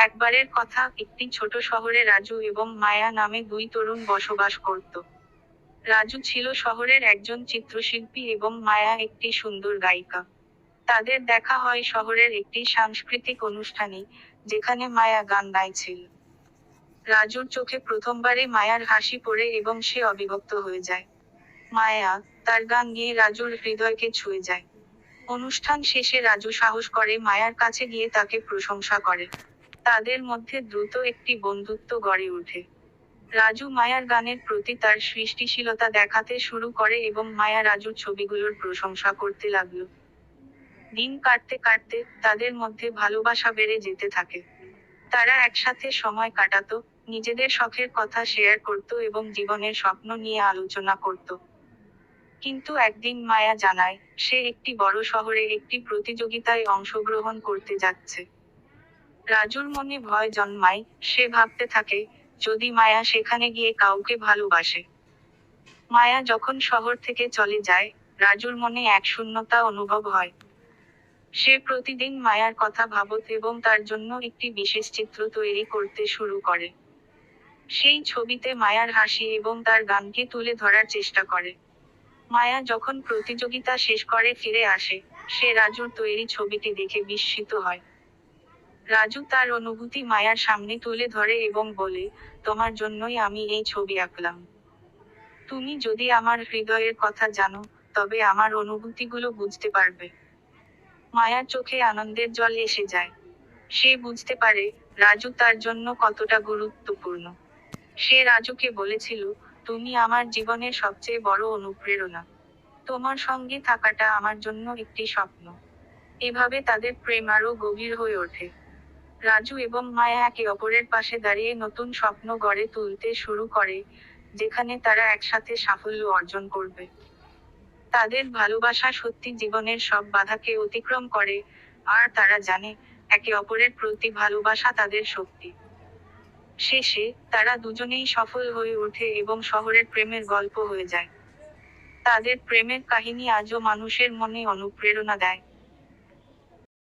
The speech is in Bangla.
একবারের কথা, একটি ছোট শহরে রাজু এবং মায়া নামে দুই তরুণ বসবাস করত। রাজু ছিল শহরের একজন চিত্রশিল্পী এবং মায়া একটি সুন্দর গায়িকা। তাদের দেখা হয় শহরের একটি সাংস্কৃতিক অনুষ্ঠানে, যেখানে মায়া গান গাইছিল। রাজুর চোখে প্রথমবারে মায়ার হাসি পড়ে এবং সে অবিভক্ত হয়ে যায়। মায়া, তার গান গিয়ে রাজুর হৃদয়কে ছুঁয়ে যায়। অনুষ্ঠান শেষে রাজু সাহস করে মায়ার কাছে গিয়ে তাকে প্রশংসা করে। তাদের মধ্যে দ্রুত একটি বন্ধুত্ব গড়ে ওঠে। রাজু মায়ার গানের প্রতি তার সৃষ্টিশীলতা দেখাতে শুরু করে এবং মায়া রাজুর ছবিগুলোর প্রশংসা করতে লাগলো। দিন কাটতে কাটতে তাদের মধ্যে ভালোবাসা বেড়ে যেতে থাকে। তারা একসাথে সময় কাটাতো, নিজেদের শখের কথা শেয়ার করত এবং জীবনের স্বপ্ন নিয়ে আলোচনা করত। কিন্তু একদিন মায়া জানায়, সে একটি বড় শহরে একটি প্রতিযোগিতায় অংশগ্রহণ করতে যাচ্ছে। রাজুর মনে ভয় জন্মায়, সে ভাবতে থাকে, যদি মায়া সেখানে গিয়ে কাউকে ভালোবাসে। মায়া যখন শহর থেকে চলে যায়, রাজুর মনে এক শূন্যতা অনুভব হয়। সে প্রতিদিন মায়ার কথা ভাবত এবং তার জন্য একটি বিশেষ চিত্র তৈরি করতে শুরু করে। সেই ছবিতে মায়ার হাসি এবং তার গানকে তুলে ধরার চেষ্টা করে। মায়া যখন প্রতিযোগিতা শেষ করে ফিরে আসে, সে রাজুর তৈরি ছবিটি দেখে বিস্মিত হয়। রাজু তার অনুভূতি মায়ার সামনে তুলে ধরে এবং বলে, তোমার জন্যই আমি এই ছবি আঁকলাম। তুমি যদি আমার হৃদয়ের কথা জানো, তবে আমার অনুভূতিগুলো বুঝতে পারবে। মায়ার চোখে আনন্দের জল এসে যায়। সে বুঝতে পারে, রাজু তার জন্য কতটা গুরুত্বপূর্ণ। সে রাজুকে বলেছিল, তুমি আমার জীবনের সবচেয়ে বড় অনুপ্রেরণা। তোমার সঙ্গে থাকাটা আমার জন্য একটি স্বপ্ন। এভাবে তাদের প্রেম আরও গভীর হয়ে ওঠে। রাজু এবং মায়া একে অপরের পাশে দাঁড়িয়ে নতুন স্বপ্ন গড়ে তুলতে শুরু করে, যেখানে তারা একসাথে সাফল্য অর্জন করবে। তাদের ভালোবাসা সত্যি জীবনের সব বাধাকে অতিক্রম করে, আর তারা জানে, একে অপরের প্রতি ভালোবাসা তাদের শক্তি। শেষে, তারা দুজনেই সফল হয়ে ওঠে এবং শহরের প্রেমের গল্প হয়ে যায়। তাদের প্রেমের কাহিনী আজও মানুষের মনে অনুপ্রেরণা দেয়।